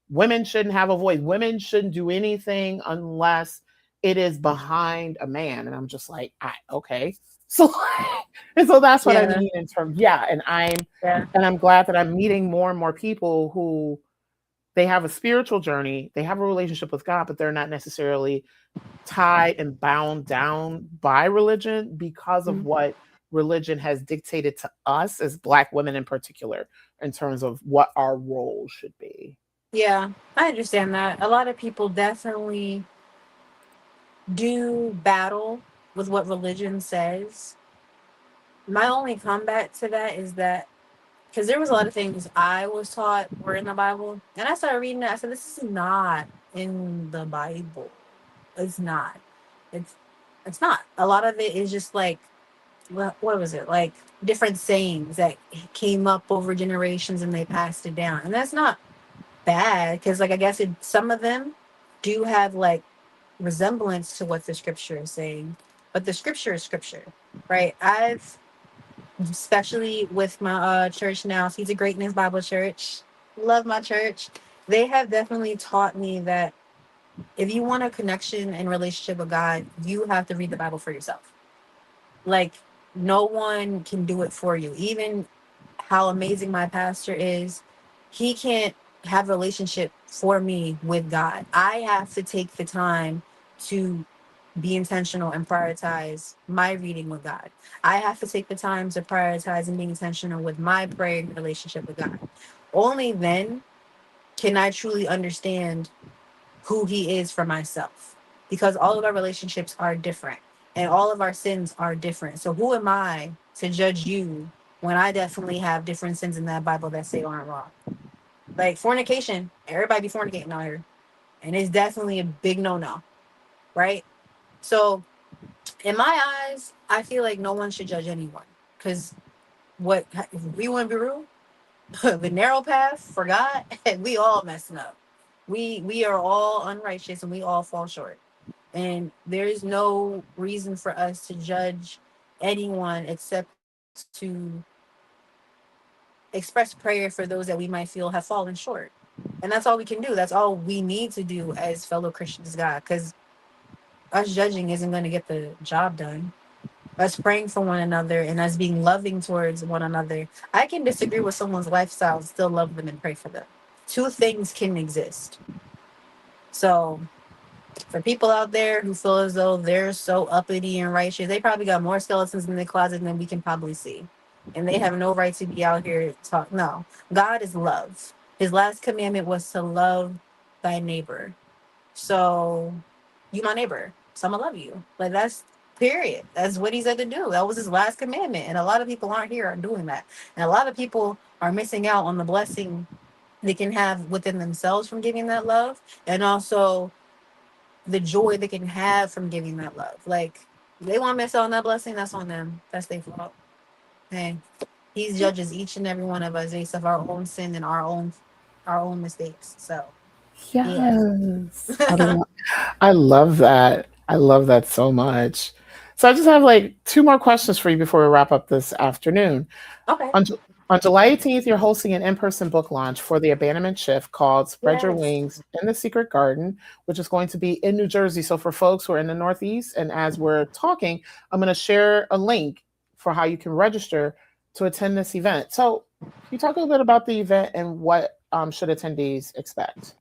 Speaker 1: women shouldn't have a voice, women shouldn't do anything unless it is behind a man. And I'm just like, okay. So and so that's what I
Speaker 2: Yeah.
Speaker 1: mean in terms, yeah.
Speaker 2: Yeah.
Speaker 1: And I'm glad that I'm meeting more and more people who they have a spiritual journey, they have a relationship with God, but they're not necessarily tied and bound down by religion because of
Speaker 2: Mhm.
Speaker 1: what religion has dictated to us as Black women in particular in terms of what our role should be.
Speaker 2: Yeah. I understand that. A lot of people definitely do battle with what religion says. My only comeback to that is that because there was a lot of things I was taught were in the Bible, and I started reading it. I said, "This is not in the Bible. It's not. It's it's not. A lot of it is just like what was it like different sayings that came up over generations and they passed it down, and that's not bad because like I guess some of them do have like resemblance to what the scripture is saying, but the scripture is scripture, right? I've especially with my church now, Seeds of Greatness Bible Church. Love my church. They have definitely taught me that if you want a connection and relationship with God, you have to read the Bible for yourself. Like no one can do it for you. Even how amazing my pastor is, he can't have a relationship for me with God. I have to take the time to be intentional and prioritize my reading with God. I have to take the time to prioritize and be intentional with my prayer relationship with God. Only then can I truly understand who He is for myself. Because all of our relationships are different and all of our sins are different. So who am I to judge you when I definitely have different sins in that Bible that say aren't wrong? Like fornication, everybody be fornicating out here. And it's definitely a big no-no, right? So in my eyes, I feel like no one should judge anyone because what we want to be real, the narrow path for God, we all messing up. We are all unrighteous and we all fall short. And there is no reason for us to judge anyone except to express prayer for those that we might feel have fallen short. And that's all we can do. That's all we need to do as fellow Christians, God, because us judging isn't going to get the job done. Us praying for one another and us being loving towards one another. I can disagree with someone's lifestyle and still love them and pray for them. Two things can exist. So for people out there who feel as though they're so uppity and righteous, they probably got more skeletons in their closet than we can probably see. And they have no right to be out here talk. No, God is love. His last commandment was to love thy neighbor. So you my neighbor. So I'm gonna love you. Like that's period. That's what he said to do. That was his last commandment. And a lot of people aren't here are doing that. And a lot of people are missing out on the blessing they can have within themselves from giving that love. And also the joy they can have from giving that love. Like they want to miss out on that blessing, that's on them. That's their fault. Hey, he judges each and every one of us based off our own sin and our own mistakes. So yeah.
Speaker 1: Yes. I love that. I love that so much. So I just have like two more questions for you before we wrap up this afternoon.
Speaker 2: Okay.
Speaker 1: On, Ju- on July 18th, you're hosting an in-person book launch for the Abandonment Shift called Spread Your
Speaker 2: Yes.
Speaker 1: Wings in the Secret Garden, which is going to be in New Jersey. So for folks who are in the Northeast, and as we're talking, I'm going to share a link for how you can register to attend this event. So can you talk a little bit about the event and what should attendees expect?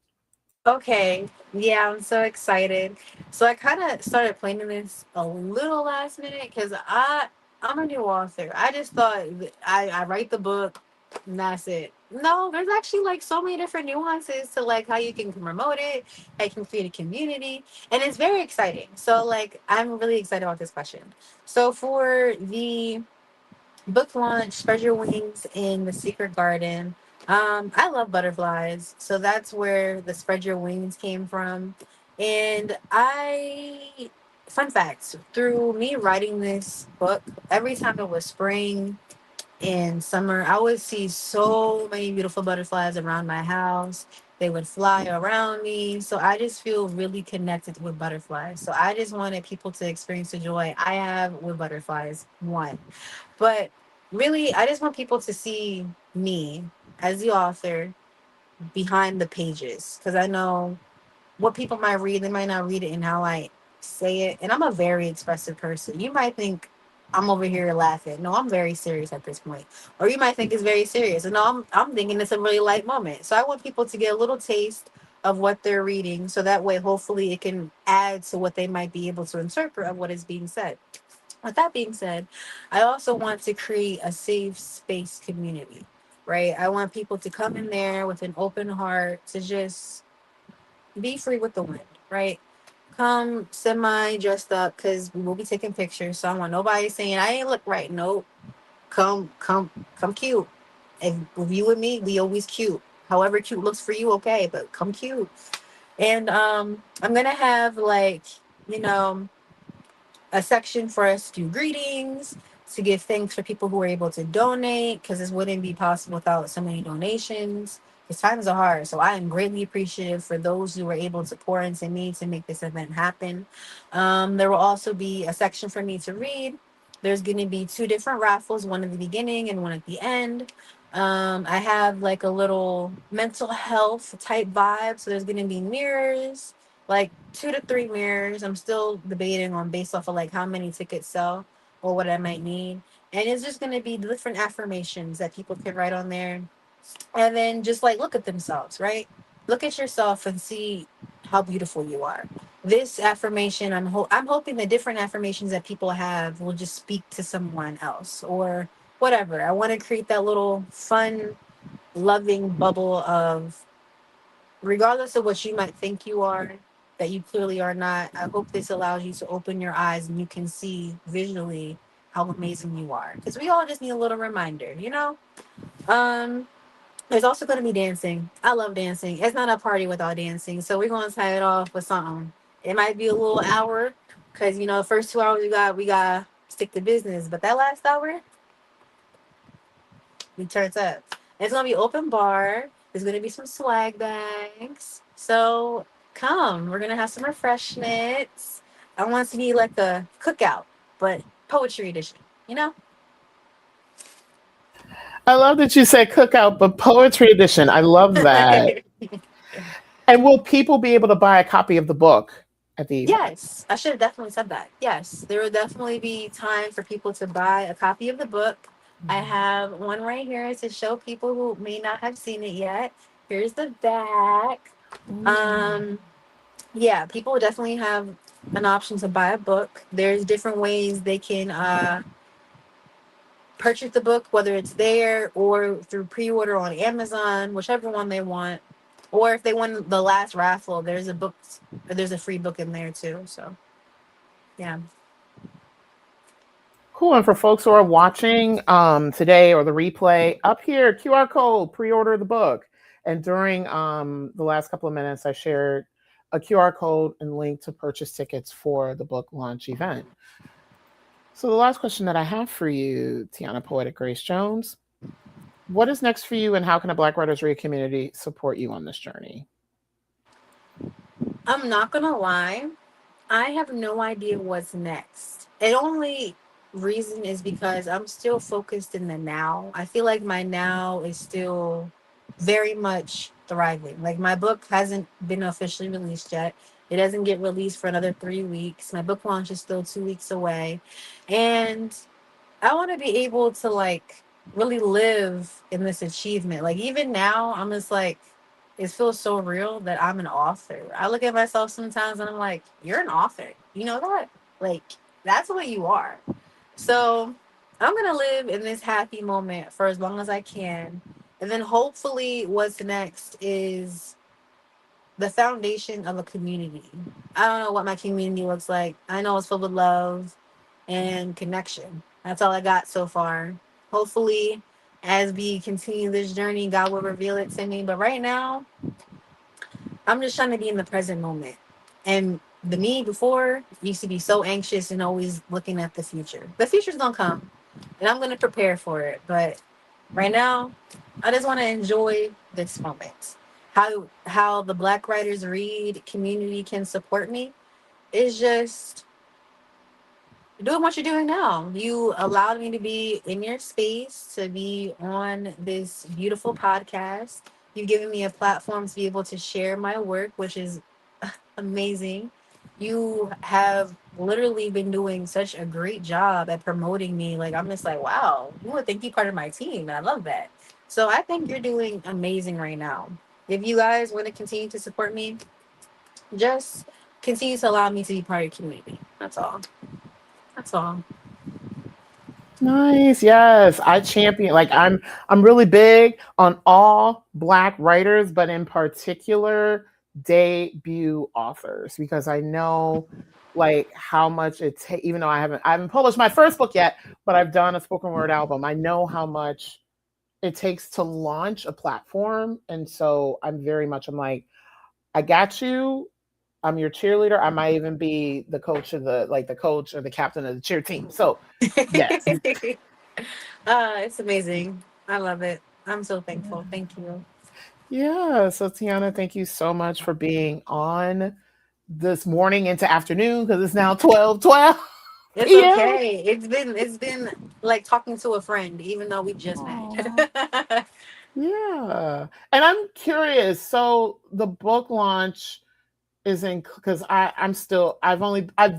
Speaker 2: Okay. Yeah, I'm so excited. So I kind of started planning this a little last minute because I'm a new author. I just thought I write the book and that's it. No, there's actually like so many different nuances to like how you can promote it, how you can create a community, and it's very exciting. So like I'm really excited about this question. So for the book launch, Spread Your Wings in the Secret Garden. I love butterflies, so that's where the Spread Your Wings came from. And fun facts, through me writing this book, every time it was spring and summer, I would see so many beautiful butterflies around my house. They would fly around me. So I just feel really connected with butterflies. So I just wanted people to experience the joy I have with butterflies. One. But really, I just want people to see me as the author behind the pages because I know what people might read, they might not read it in how I say it. And I'm a very expressive person. You might think I'm over here laughing. No, I'm very serious at this point. Or you might think it's very serious. And no, I'm thinking it's a really light moment. So I want people to get a little taste of what they're reading so that way hopefully it can add to what they might be able to interpret of what is being said. With that being said, I also want to create a safe space community, right? I want people to come in there with an open heart to just be free with the wind, right? Come semi dressed up because we will be taking pictures. So I want nobody saying I ain't look right. Nope. Come cute. If you with me, we always cute. However cute looks for you, okay, but come cute. And I'm gonna have like, you know, a section for us to do greetings, to give thanks for people who were able to donate, because this wouldn't be possible without so many donations. Because times are hard. So I am greatly appreciative for those who were able to pour into me to make this event happen. There will also be a section for me to read. There's going to be two different raffles, one at the beginning and one at the end. I have like a little mental health type vibe. So there's going to be mirrors, like 2 to 3 mirrors. I'm still debating on based off of like how many tickets sell or what I might need. And it's just going to be different affirmations that people can write on there. And then just like look at themselves, right? Look at yourself and see how beautiful you are. This affirmation, I'm hoping the different affirmations that people have will just speak to someone else or whatever. I want to create that little fun, loving bubble of regardless of what you might think you are, that you clearly are not. I hope this allows you to open your eyes and you can see visually how amazing you are. Because we all just need a little reminder, you know? Um, there's also going to be dancing. I love dancing. It's not a party without dancing. So we're going to tie it off with something. It might be a little hour because, you know, the first 2 hours we got to stick to business. But that last hour, We turns up. It's gonna be open bar. There's gonna be some swag bags. So come, we're gonna have some refreshments. I want it to be like a cookout, but poetry edition. You know?
Speaker 1: I love that you said cookout, but poetry edition. I love that. And will people be able to buy a copy of the book at the event?
Speaker 2: Yes, I should have definitely said that. Yes, there will definitely be time for people to buy a copy of the book. I have one right here to show people who may not have seen it yet. Here's the back.
Speaker 1: Ooh.
Speaker 2: Um, yeah, people definitely have an option to buy a book. There's different ways they can purchase the book, whether it's there or through pre-order on Amazon, whichever one they want. Or if they win the last raffle, there's a free book in there too. So yeah.
Speaker 1: Cool. And for folks who are watching today or the replay, up here, QR code, pre-order the book. And during the last couple of minutes, I shared a QR code and link to purchase tickets for the book launch event. So the last question that I have for you, Tiana Poetic Grace Jones, what is next for you and how can a Black Writers Read community support you on this journey?
Speaker 2: I'm not gonna lie. I have no idea what's next. And only reason is because I'm still focused in the now. I feel like my now is still very much thriving. Like my book hasn't been officially released yet. It doesn't get released for another 3 weeks. My book launch is still 2 weeks away. And I want to be able to like really live in this achievement. Like even now, I'm just like, it feels so real that I'm an author. I look at myself sometimes and I'm like, you're an author. You know that? Like that's what you are. So I'm gonna live in this happy moment for as long as I can. And then hopefully what's next is the foundation of a community. I don't know what my community looks like. I know it's filled with love and connection. That's all I got so far. Hopefully, as we continue this journey, God will reveal it to me. But right now, I'm just trying to be in the present moment. And the me before used to be so anxious and always looking at the future. The future's gonna come, and I'm gonna prepare for it. But right now, I just want to enjoy this moment. How the Black Writers Read community can support me is just doing what you're doing now. You allowed me to be in your space, to be on this beautiful podcast. You've given me a platform to be able to share my work, which is amazing. You have literally been doing such a great job at promoting me. Like, I'm just like, wow, you would think you're part of my team. And I love that. So I think you're doing amazing right now. If you guys want to continue to support me, just continue to allow me to be part of your community. That's all. That's all.
Speaker 1: Nice. Yes. I champion like I'm really big on all Black writers, but in particular debut authors because I know like how much it takes even though I haven't published my first book yet, but I've done a spoken word album. I know how much it takes to launch a platform. And so I'm like, I got you. I'm your cheerleader. I might even be the coach of the coach or the captain of the cheer team. So yes.
Speaker 2: It's amazing. I love it. I'm so thankful. Thank you.
Speaker 1: Yeah. So Tiana, thank you so much for being on this morning into afternoon because it's now 12:12
Speaker 2: It's
Speaker 1: p.m.
Speaker 2: okay. It's been like talking to a friend, even though we just
Speaker 1: Aw.
Speaker 2: met.
Speaker 1: Yeah. And I'm curious. So the book launch is in because I've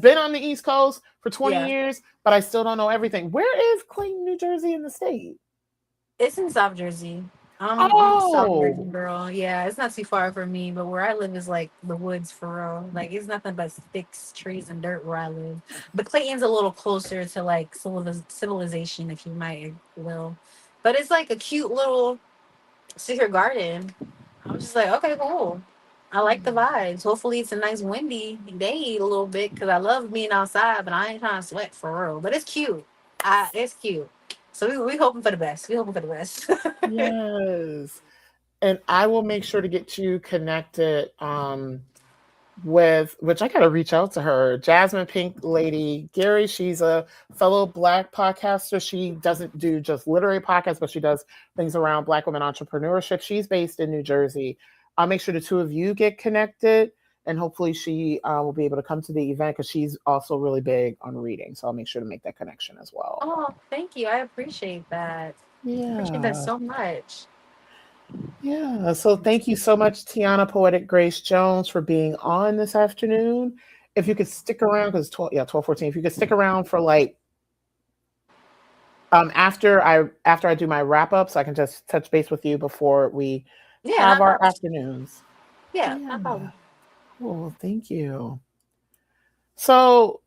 Speaker 1: been on the East Coast for 20
Speaker 2: Yeah.
Speaker 1: years, but I still don't know everything. Where is Clayton, New Jersey in the state?
Speaker 2: It's in South Jersey. I'm a South Jersey
Speaker 1: Oh,
Speaker 2: girl. Yeah, it's not too far from me, but where I live is like the woods for real. Like it's nothing but sticks, trees, and dirt where I live. But Clayton's a little closer to like civilization, if you might will. But it's like a cute little secret garden. I was just like, okay, cool. I like the vibes. Hopefully, it's a nice windy day a little bit because I love being outside, but I ain't trying to sweat for real. But it's cute. It's cute. So we hoping for the best. We hoping for the best.
Speaker 1: yes. And I will make sure to get you connected. with which I gotta reach out to her, Jasmine Pink Lady Gary. She's a fellow Black podcaster. She doesn't do just literary podcasts, but she does things around Black women entrepreneurship. She's based in New Jersey. I'll make sure the two of you get connected, and hopefully she will be able to come to the event because she's also really big on reading. So I'll make sure to make that connection as well.
Speaker 2: Oh, thank you. I appreciate that. I appreciate that
Speaker 1: Yeah.
Speaker 2: so much.
Speaker 1: Yeah. So thank you so much, Tiana Poetic Grace Jones, for being on this afternoon. If you could stick around, because 12:14. If you could stick around for like after I do my wrap up, so I can just touch base with you before we
Speaker 2: Yeah,
Speaker 1: have
Speaker 2: no
Speaker 1: our
Speaker 2: problem.
Speaker 1: afternoons.
Speaker 2: Yeah, no
Speaker 1: Yeah.
Speaker 2: problem.
Speaker 1: Cool. Thank you. So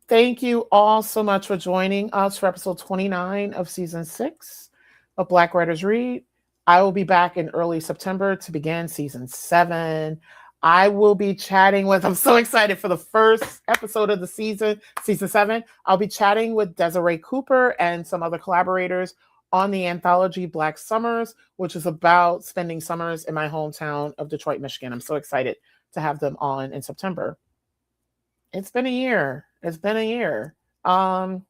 Speaker 1: thank you all so much for joining us for episode 29 of season 6 of Black Writers Read. I will be back in early September to begin season 7. I will be chatting with, I'm so excited for the first episode of the season 7. I'll be chatting with Desiree Cooper and some other collaborators on the anthology Black Summers, which is about spending summers in my hometown of Detroit, Michigan. I'm so excited to have them on in September. It's been a year. It's been a year. Um,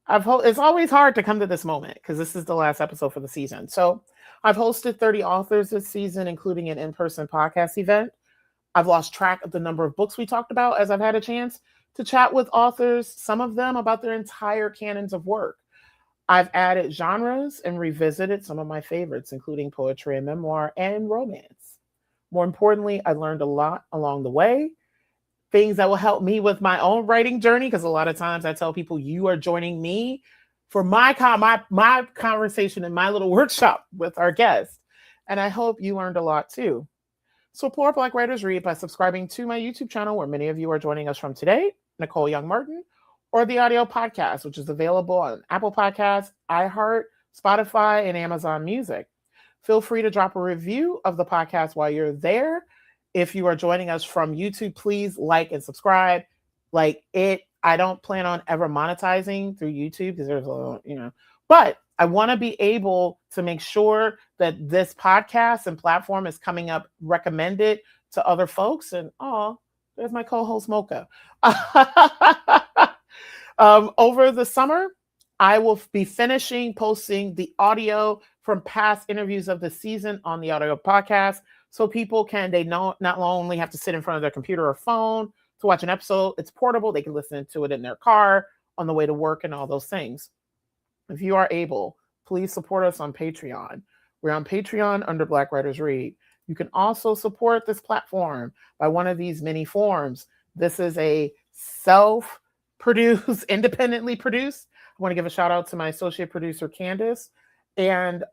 Speaker 1: it's always hard to come to this moment because this is the last episode for the season. So I've hosted 30 authors this season, including an in-person podcast event. I've lost track of the number of books we talked about as I've had a chance to chat with authors, some of them about their entire canons of work. I've added genres and revisited some of my favorites, including poetry and memoir and romance. More importantly, I learned a lot along the way, things that will help me with my own writing journey. Because a lot of times I tell people, you are joining me for my conversation in my little workshop with our guests. And I hope you learned a lot too. Support Black Writers Read by subscribing to my YouTube channel, where many of you are joining us from today, Nicole Young Martin, or the audio podcast, which is available on Apple Podcasts, iHeart, Spotify, and Amazon Music. Feel free to drop a review of the podcast while you're there. If you are joining us from YouTube, please like and subscribe. I don't plan on ever monetizing through YouTube because there's but I want to be able to make sure that this podcast and platform is coming up recommended to other folks. And there's my co-host Mocha. Over the summer, I will be finishing posting the audio from past interviews of the season on the audio podcast, so people not only have to sit in front of their computer or phone to watch an episode. It's portable. They can listen to it in their car, on the way to work, and all those things. If you are able, please support us on Patreon. We're on Patreon under Black Writers Read. You can also support this platform by one of these many forms. This is a self-produced, independently produced. I want to give a shout out to my associate producer, Candace. And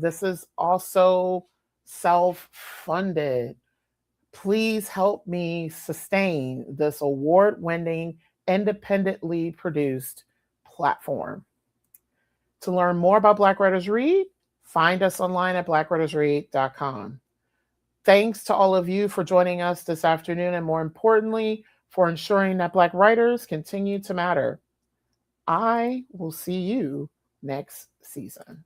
Speaker 1: this is also self-funded. Please help me sustain this award-winning, independently produced platform. To learn more about Black Writers Read, find us online at blackwritersread.com. Thanks to all of you for joining us this afternoon, and more importantly, for ensuring that Black writers continue to matter. I will see you next season.